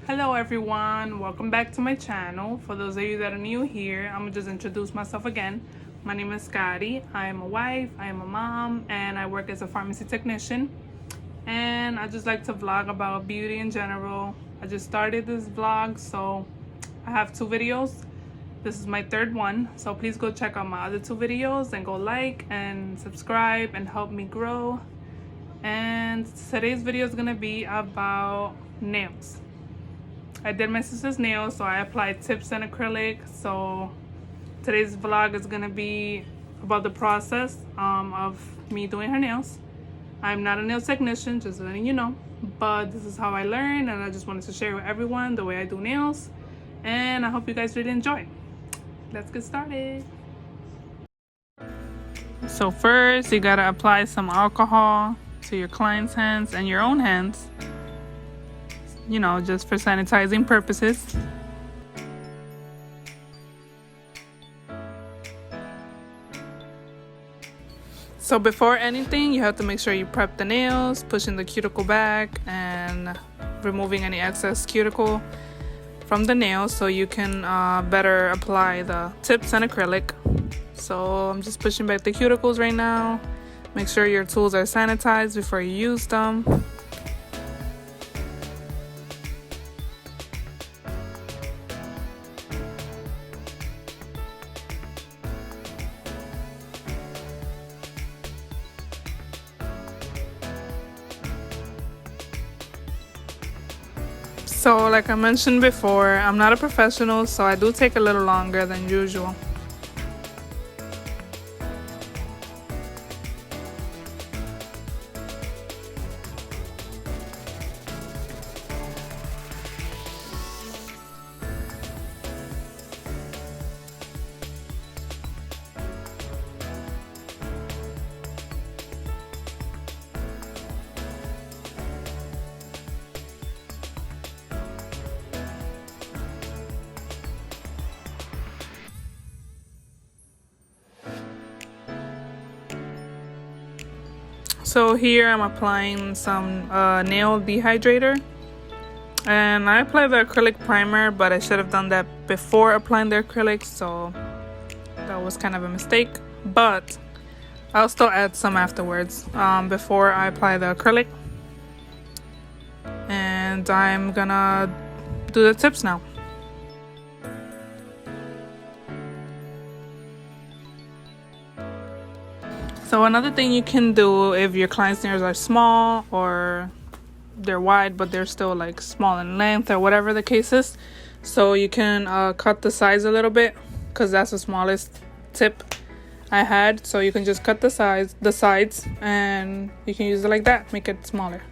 Hello everyone, welcome back to my channel. For those of you that are new here, I'm gonna just introduce myself again. My name is Scotty. I am a wife, I am a mom, and I work as a pharmacy technician. And I just like to vlog about beauty in general. I just started this vlog, so I have 2 videos. This is my 3rd one, so please go check out my other 2 videos and go like and subscribe and help me grow. And today's video is gonna be about nails. I did my sister's nails, so I applied tips and acrylic. So today's vlog is gonna be about the process of me doing her nails. I'm not a nail technician, just letting you know, but this is how I learned, and I just wanted to share with everyone the way I do nails, and I hope you guys really enjoy. Let's get started. So first, you gotta apply some alcohol to your client's hands and your own hands, you know, just for sanitizing purposes. So before anything, you have to make sure you prep the nails, pushing the cuticle back and removing any excess cuticle from the nails so you can better apply the tips and acrylic. So I'm just pushing back the cuticles right now. Make sure your tools are sanitized before you use them. So like I mentioned before, I'm not a professional, so I do take a little longer than usual. So here I'm applying some nail dehydrator, and I apply the acrylic primer, but I should have done that before applying the acrylic, so that was kind of a mistake, but I'll still add some afterwards before I apply the acrylic. And I'm gonna do the tips now. So another thing you can do if your client's nails are small or they're wide but they're still like small in length or whatever the case is, so you can cut the size a little bit, because that's the smallest tip I had. So you can just cut the sides, and you can use it like that, make it smaller.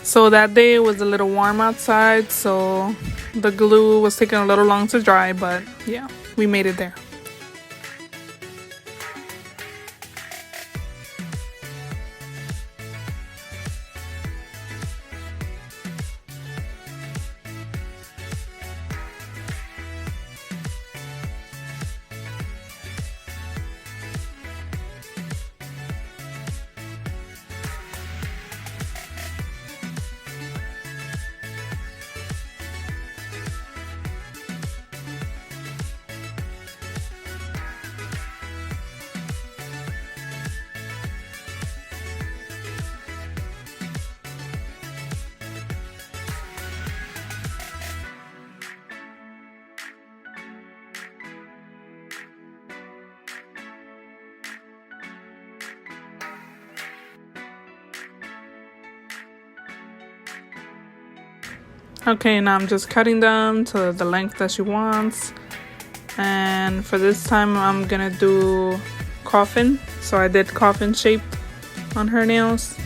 So that day it was a little warm outside, so the glue was taking a little long to dry, but yeah, we made it there. Okay, now I'm just cutting them to the length that she wants. And for this time, I'm gonna do coffin. So I did coffin shaped on her nails.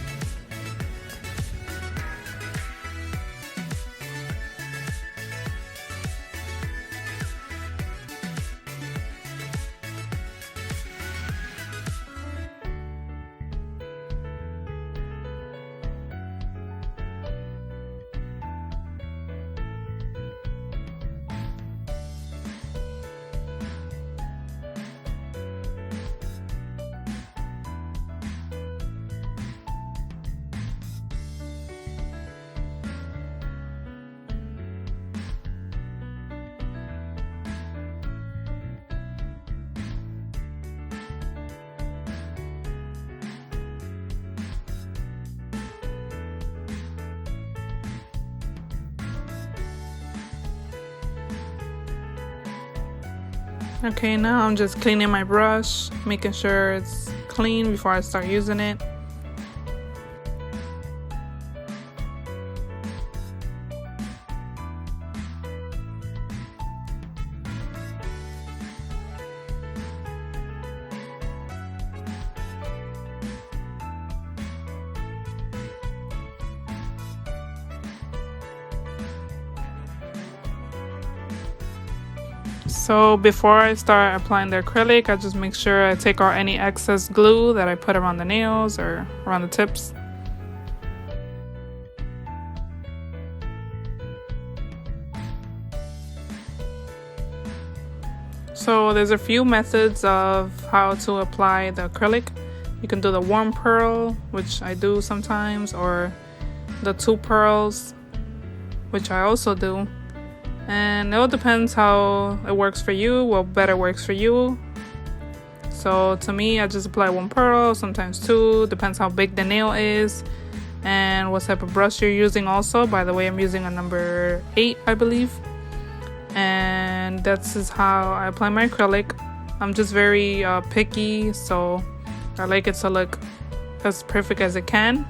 Okay, now I'm just cleaning my brush, making sure it's clean before I start using it. So before I start applying the acrylic, I just make sure I take out any excess glue that I put around the nails or around the tips. So there's a few methods of how to apply the acrylic. You can do the warm pearl, which I do sometimes, or the 2 pearls, which I also do. And it all depends how it works for you, what better works for you. So to me, I just apply 1 pearl, sometimes 2, depends how big the nail is and what type of brush you're using also. By the way, I'm using a number 8, I believe. And that's just how I apply my acrylic. I'm just very picky, so I like it to look as perfect as it can.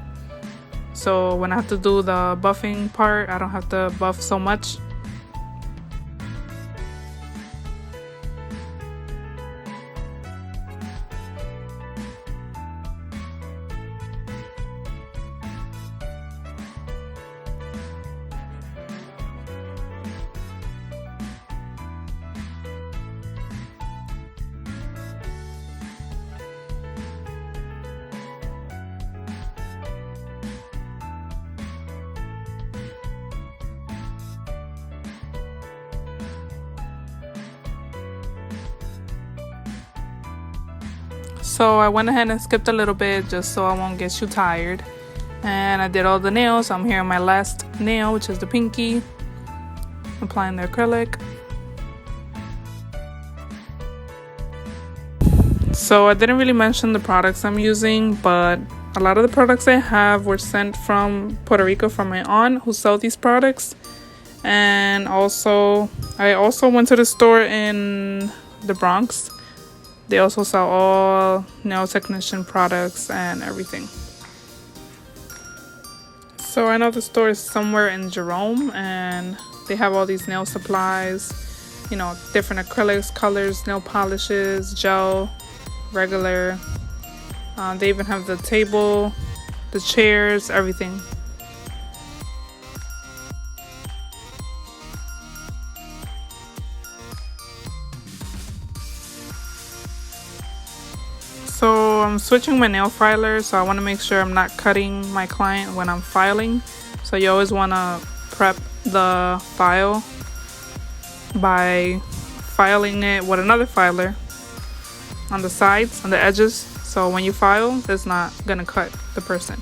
So when I have to do the buffing part, I don't have to buff so much. So I went ahead and skipped a little bit just so I won't get too tired. And I did all the nails. I'm here on my last nail, which is the pinky. Applying the acrylic. So I didn't really mention the products I'm using, but a lot of the products I have were sent from Puerto Rico from my aunt who sells these products. And also, I also went to the store in the Bronx. They also sell all nail technician products and everything. So I know the store is somewhere in Jerome, and they have all these nail supplies, you know, different acrylics, colors, nail polishes, gel, regular. They even have the table, the chairs, everything. So I'm switching my nail filer, so I want to make sure I'm not cutting my client when I'm filing. So you always want to prep the file by filing it with another filer on the sides, on the edges, so when you file, it's not gonna cut the person.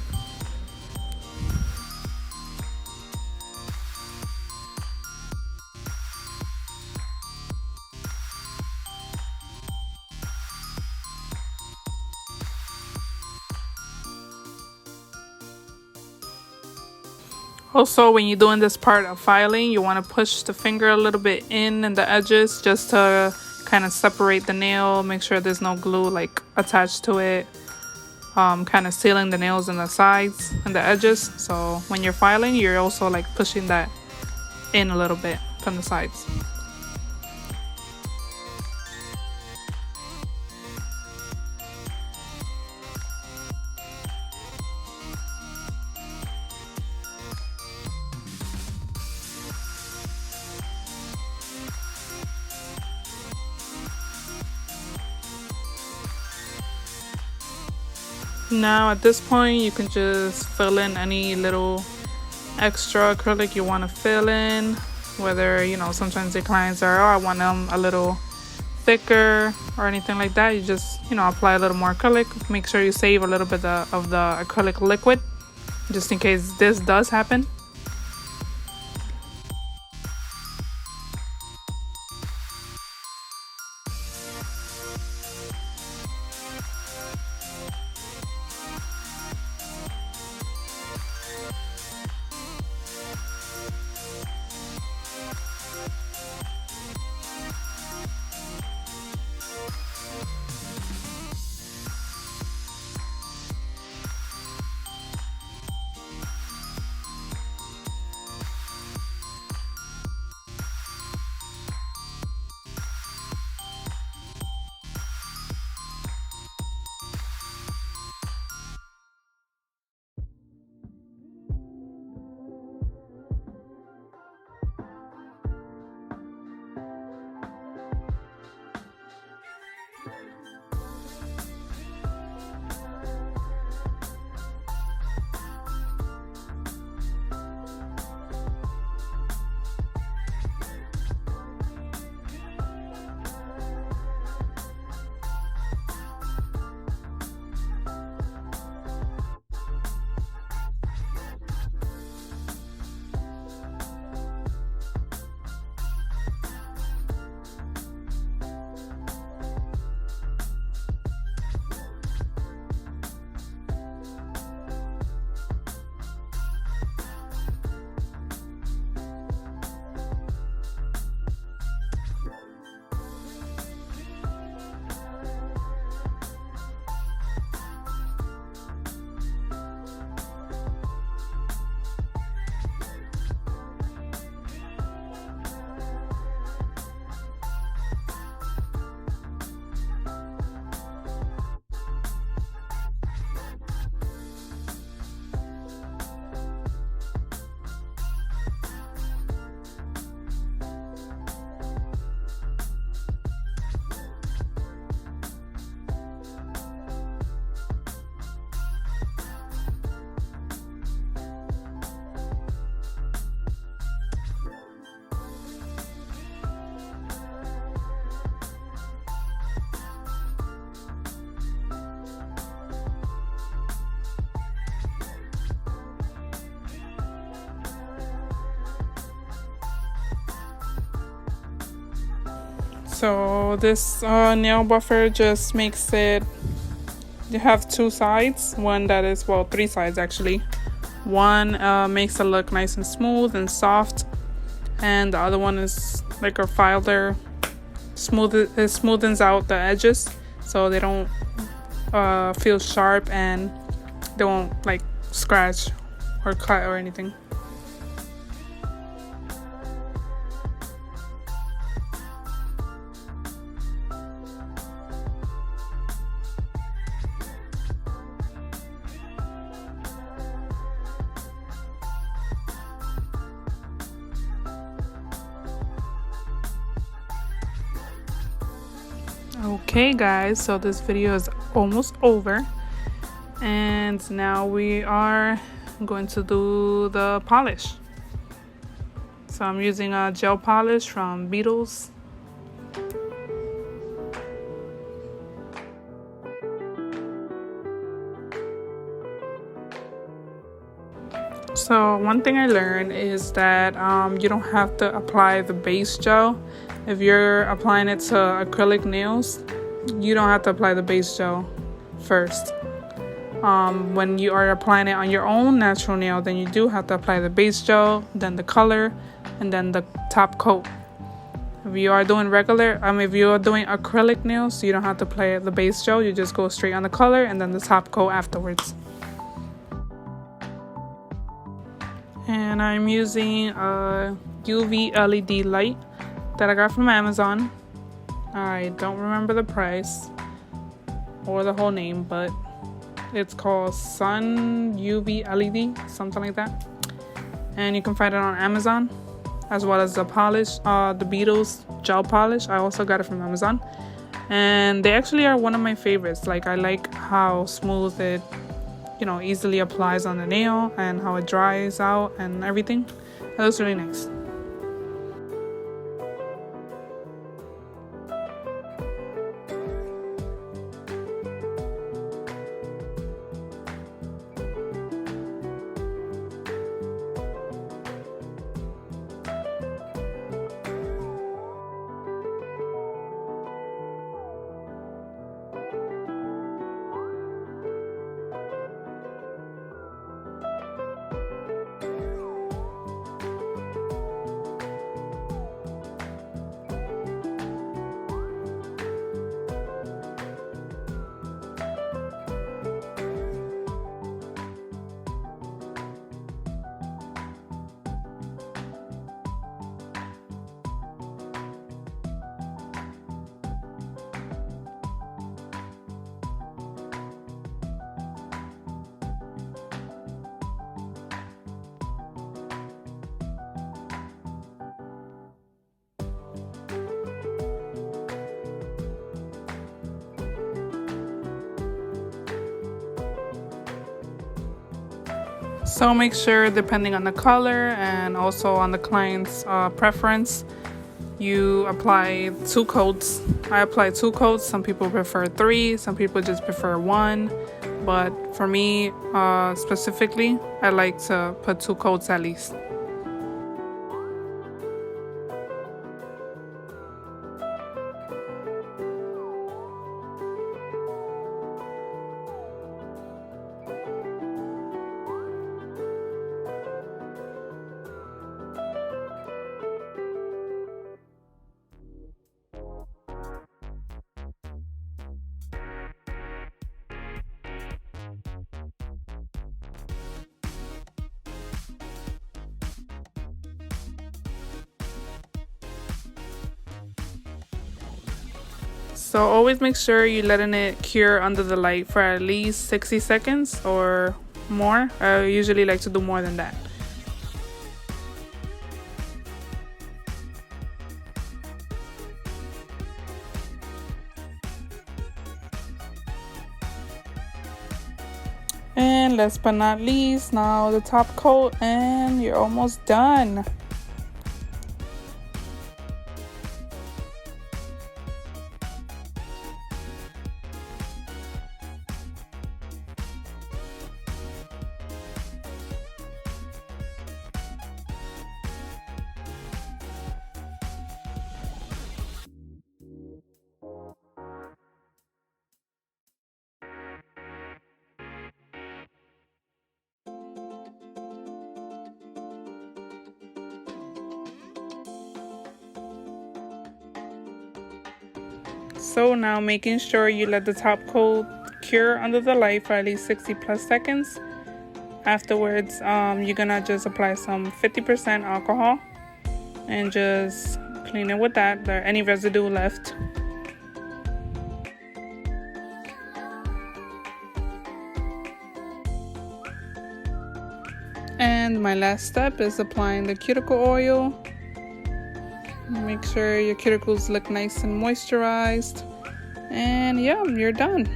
Also, when you're doing this part of filing, you want to push the finger a little bit in the edges just to kind of separate the nail, make sure there's no glue like attached to it, kind of sealing the nails in the sides and the edges. So when you're filing, you're also like pushing that in a little bit from the sides. Now at this point you can just fill in any little extra acrylic you want to fill in, whether, you know, sometimes the clients are, oh, I want them a little thicker or anything like that. You just, you know, apply a little more acrylic. Make sure you save a little bit of the acrylic liquid just in case this does happen. So this nail buffer just makes it, you have two sides, one that is, well, three sides actually. One makes it look nice and smooth and soft, and the other one is like a filer. It smoothens out the edges so they don't feel sharp and they won't like scratch or cut or anything. Okay guys, so this video is almost over, and now we are going to do the polish. So I'm using a gel polish from Beetles. So one thing I learned is that you don't have to apply the base gel. If you're applying it to acrylic nails, you don't have to apply the base gel first. When you are applying it on your own natural nail, then you do have to apply the base gel, then the color, and then the top coat. If you are doing if you are doing acrylic nails, you don't have to apply the base gel. You just go straight on the color and then the top coat afterwards. And I'm using a UV LED light that I got from Amazon. I don't remember the price or the whole name, but it's called Sun UV LED, something like that. And you can find it on Amazon, as well as the polish, the Beatles gel polish. I also got it from Amazon, and they actually are one of my favorites. Like, I like how smooth it, easily applies on the nail, and how it dries out and everything. It looks really nice. So make sure, depending on the color and also on the client's preference, you apply 2 coats. I apply 2 coats. Some people prefer 3, some people just prefer 1. But for me, specifically, I like to put 2 coats at least. So always make sure you're letting it cure under the light for at least 60 seconds or more. I usually like to do more than that. And last but not least, now the top coat, and you're almost done. So now making sure you let the top coat cure under the light for at least 60 plus seconds. Afterwards, you're gonna just apply some 50% alcohol and just clean it with that. There any residue left. And my last step is applying the cuticle oil. Make sure your cuticles look nice and moisturized. And yeah, you're done.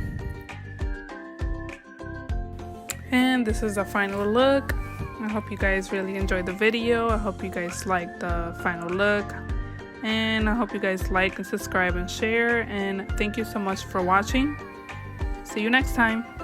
And this is the final look. I hope you guys really enjoyed the video. I hope you guys liked the final look. And I hope you guys like and subscribe and share. And thank you so much for watching. See you next time.